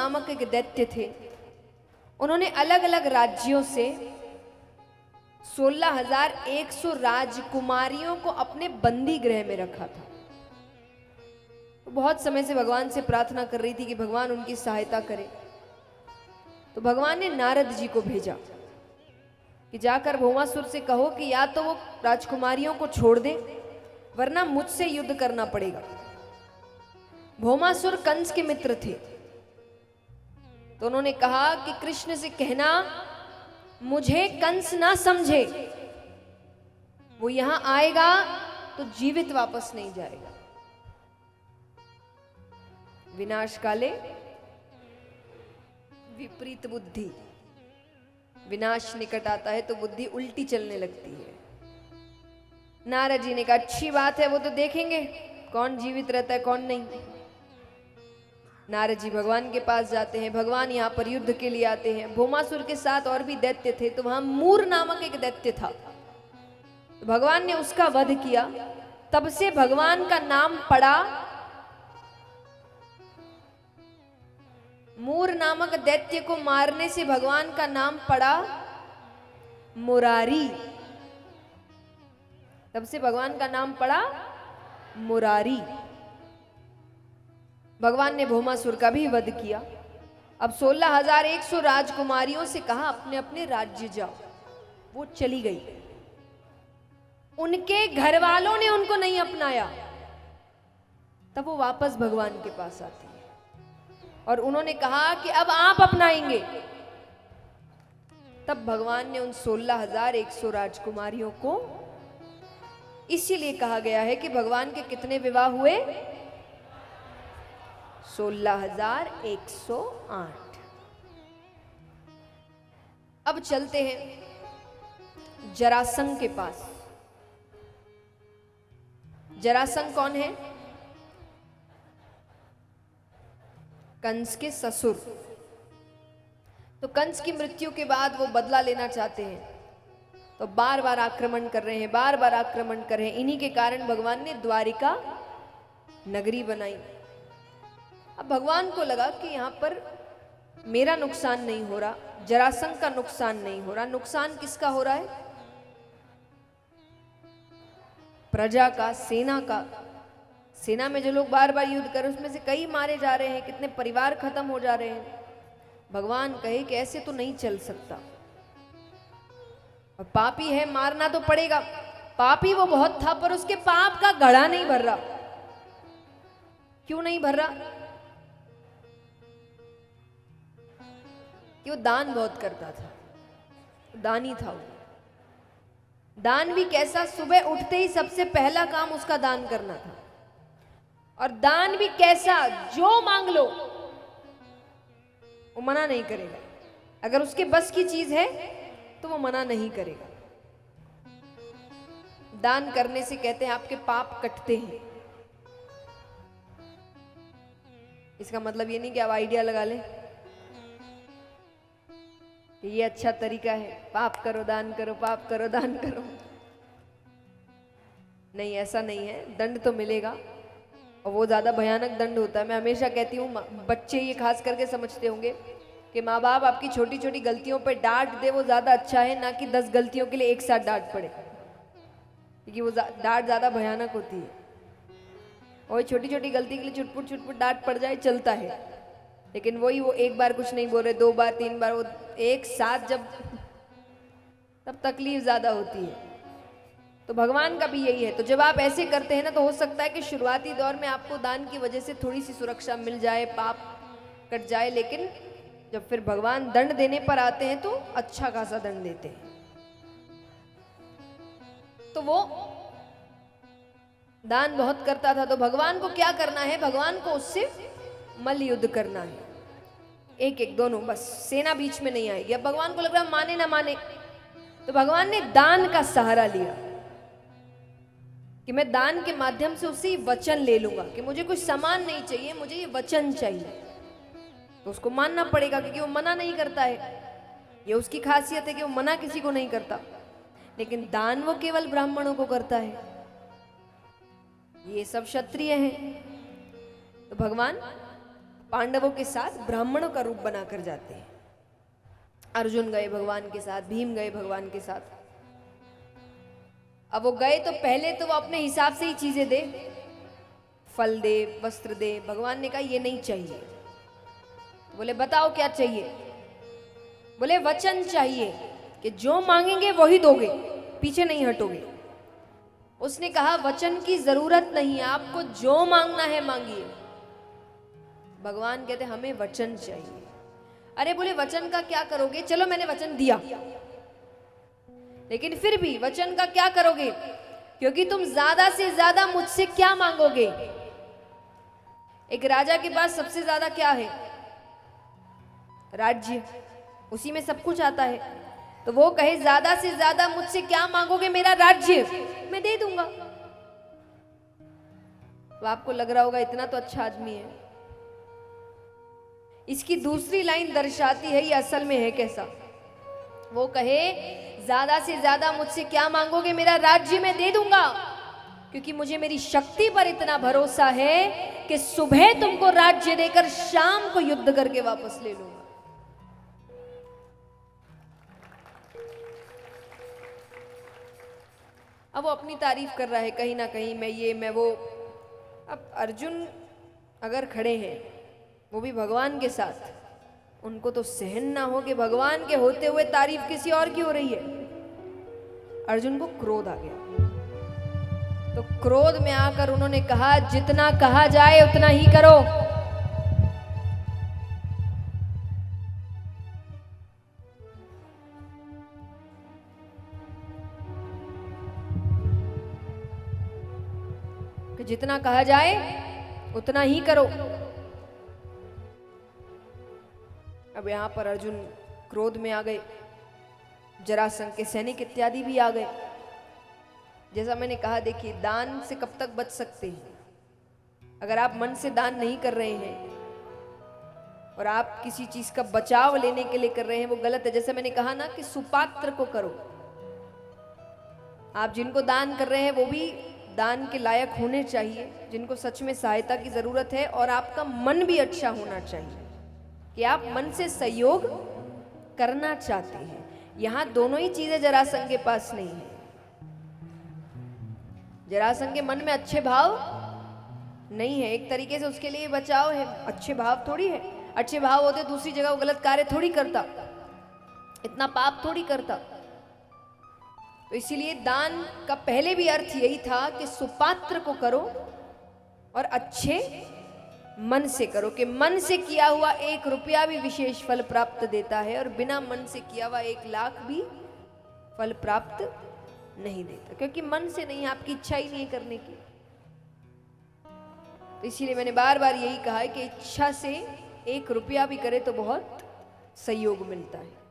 नामक एक दैत्य थे, उन्होंने अलग अलग राज्यों से 16,100 राजकुमारियों को अपने बंदी गृह में रखा था। तो बहुत समय से भगवान से प्रार्थना कर रही थी कि भगवान उनकी सहायता करें। तो भगवान ने नारद जी को भेजा कि जाकर भौमासुर से कहो कि या तो वो राजकुमारियों को छोड़ दे, वरना मुझसे युद्ध करना पड़ेगा। भौमासुर कंस के मित्र थे, तो उन्होंने कहा कि कृष्ण से कहना मुझे कंस ना समझे, वो यहां आएगा तो जीवित वापस नहीं जाएगा। विनाश काले विपरीत बुद्धि, विनाश निकट आता है तो बुद्धि उल्टी चलने लगती है। नारद जी ने कहा अच्छी बात है, वो तो देखेंगे कौन जीवित रहता है कौन नहीं। नारद जी भगवान के पास जाते हैं, भगवान यहाँ पर युद्ध के लिए आते हैं। भौमासुर के साथ और भी दैत्य थे, तो वहां मूर नामक एक दैत्य था, तो भगवान ने उसका वध किया। तब से भगवान का नाम पड़ा, मूर नामक दैत्य को मारने से भगवान का नाम पड़ा मुरारी। तब से भगवान का नाम पड़ा मुरारी। भगवान ने भौमासुर का भी वध किया। अब 16,100 राजकुमारियों से कहा अपने अपने राज्य जाओ। वो चली गई, उनके घर वालों ने उनको नहीं अपनाया। तब वो वापस भगवान के पास आती है और उन्होंने कहा कि अब आप अपनाएंगे। तब भगवान ने उन 16,100 राजकुमारियों को, इसीलिए कहा गया है कि भगवान के कितने विवाह हुए? 16,108। अब चलते हैं जरासंध के पास। जरासंध कौन है? कंस के ससुर। तो कंस की मृत्यु के बाद वो बदला लेना चाहते हैं, तो बार बार आक्रमण कर रहे हैं, बार बार आक्रमण कर रहे हैं। इन्हीं के कारण भगवान ने द्वारिका नगरी बनाई। अब भगवान को लगा कि यहां पर मेरा नुकसान नहीं हो रहा, जरासंध का नुकसान नहीं हो रहा, नुकसान किसका हो रहा है? प्रजा का, सेना का। सेना में जो लोग बार बार युद्ध कर रहे हैं उसमें से कई मारे जा रहे हैं, कितने परिवार खत्म हो जा रहे हैं। भगवान कहे कि ऐसे तो नहीं चल सकता, और पापी है मारना तो पड़ेगा। पापी वो बहुत था, पर उसके पाप का घड़ा नहीं भर रहा। क्यों नहीं भर रहा? कि वो दान बहुत करता था, दानी था वो। दान भी कैसा? सुबह उठते ही सबसे पहला काम उसका दान करना था। और दान भी कैसा? जो मांग लो वो मना नहीं करेगा। अगर उसके बस की चीज है तो वो मना नहीं करेगा। दान करने से कहते हैं आपके पाप कटते हैं। इसका मतलब ये नहीं कि आप आइडिया लगा लें कि ये अच्छा तरीका है, पाप करो दान करो, पाप करो दान करो। नहीं, ऐसा नहीं है। दंड तो मिलेगा, और वो ज्यादा भयानक दंड होता है। मैं हमेशा कहती हूँ, बच्चे ये खास करके समझते होंगे कि माँ बाप आपकी छोटी छोटी गलतियों पर डांट दे, वो ज्यादा अच्छा है, ना कि 10 गलतियों के लिए एक साथ डांट पड़े, क्योंकि वो डांट ज्यादा भयानक होती है। और छोटी छोटी गलती के लिए चुटपुट चुटपुट डांट पड़ जाए चलता है, लेकिन वही वो एक बार कुछ नहीं बोल रहे, 2 बार 3 बार, वो एक साथ जब, तब तकलीफ ज्यादा होती है। तो भगवान का भी यही है। तो जब आप ऐसे करते हैं ना, तो हो सकता है कि शुरुआती दौर में आपको दान की वजह से थोड़ी सी सुरक्षा मिल जाए, पाप कट जाए, लेकिन जब फिर भगवान दंड देने पर आते हैं तो अच्छा खासा दंड देते हैं। तो वो दान बहुत करता था। तो भगवान को क्या करना है? भगवान को उससे मल्ल युद्ध करना है, एक एक दोनों, बस सेना बीच में नहीं आएगी। अब भगवान को लग रहा माने ना माने, तो भगवान ने दान का सहारा लिया कि मैं दान के माध्यम से उससे वचन ले लूंगा कि मुझे कुछ सामान नहीं चाहिए, मुझे ये वचन चाहिए। तो उसको मानना पड़ेगा, क्योंकि वो मना नहीं करता है। ये उसकी खासियत है कि वो मना किसी को नहीं करता, लेकिन दान वो केवल ब्राह्मणों को करता है, ये सब क्षत्रिय हैं। तो भगवान पांडवों के साथ ब्राह्मणों का रूप बनाकर जाते हैं। अर्जुन गए भगवान के साथ, भीम गए भगवान के साथ। अब वो गए तो पहले तो वो अपने हिसाब से ही चीजें दे, फल दे, वस्त्र दे। भगवान ने कहा ये नहीं चाहिए। बोले बताओ क्या चाहिए? बोले वचन चाहिए कि जो मांगेंगे वही दोगे, पीछे नहीं हटोगे। उसने कहा वचन की जरूरत नहीं है, आपको जो मांगना है मांगिए। भगवान कहते हमें वचन चाहिए। अरे बोले वचन का क्या करोगे? चलो मैंने वचन दिया, लेकिन फिर भी वचन का क्या करोगे? क्योंकि तुम ज्यादा से ज्यादा मुझसे क्या मांगोगे? एक राजा के पास सबसे ज्यादा क्या है? राज्य, उसी में सब कुछ आता है। तो वो कहे ज्यादा से ज्यादा मुझसे क्या मांगोगे? मेरा राज्य, मैं दे दूंगा। तो आपको लग रहा होगा इतना तो अच्छा आदमी है। इसकी दूसरी लाइन दर्शाती है ये असल में है कैसा। वो कहे ज्यादा से ज्यादा मुझसे क्या मांगोगे? मेरा राज्य मैं दे दूंगा, क्योंकि मुझे मेरी शक्ति पर इतना भरोसा है कि सुबह तुमको राज्य देकर शाम को युद्ध करके वापस ले लूंगा। अब वो अपनी तारीफ कर रहा है कहीं ना कहीं, मैं ये मैं वो। अब अर्जुन अगर खड़े हैं, वो भी भगवान के साथ, उनको तो सहन ना हो कि भगवान के होते हुए तारीफ किसी और की हो रही है। अर्जुन को क्रोध आ गया। तो क्रोध में आकर उन्होंने कहा जितना कहा जाए उतना ही करो। कि जितना कहा जाए उतना ही करो। अब यहां पर अर्जुन क्रोध में आ गए, जरासंध के सैनिक इत्यादि भी आ गए। जैसा मैंने कहा, देखिए दान से कब तक बच सकते हैं? अगर आप मन से दान नहीं कर रहे हैं और आप किसी चीज का बचाव लेने के लिए कर रहे हैं, वो गलत है। जैसे मैंने कहा ना कि सुपात्र को करो। आप जिनको दान कर रहे हैं वो भी दान के लायक होने चाहिए, जिनको सच में सहायता की जरूरत है, और आपका मन भी अच्छा होना चाहिए कि आप मन से सहयोग करना चाहते हैं। यहां दोनों ही चीजें जरासंध के पास नहीं है। जरासंध के मन में अच्छे भाव नहीं है, एक तरीके से उसके लिए बचाव है, अच्छे भाव थोड़ी है। अच्छे भाव होते दूसरी जगह वो गलत कार्य थोड़ी करता, इतना पाप थोड़ी करता। तो इसीलिए दान का पहले भी अर्थ यही था कि सुपात्र को करो और अच्छे मन से करो, कि मन से किया हुआ 1 रुपया भी विशेष फल प्राप्त देता है और बिना मन से किया हुआ 1 लाख भी फल प्राप्त नहीं देता, क्योंकि मन से नहीं, आपकी इच्छा ही नहीं करने की। तो इसीलिए मैंने बार बार यही कहा है कि इच्छा से 1 रुपया भी करे तो बहुत सहयोग मिलता है।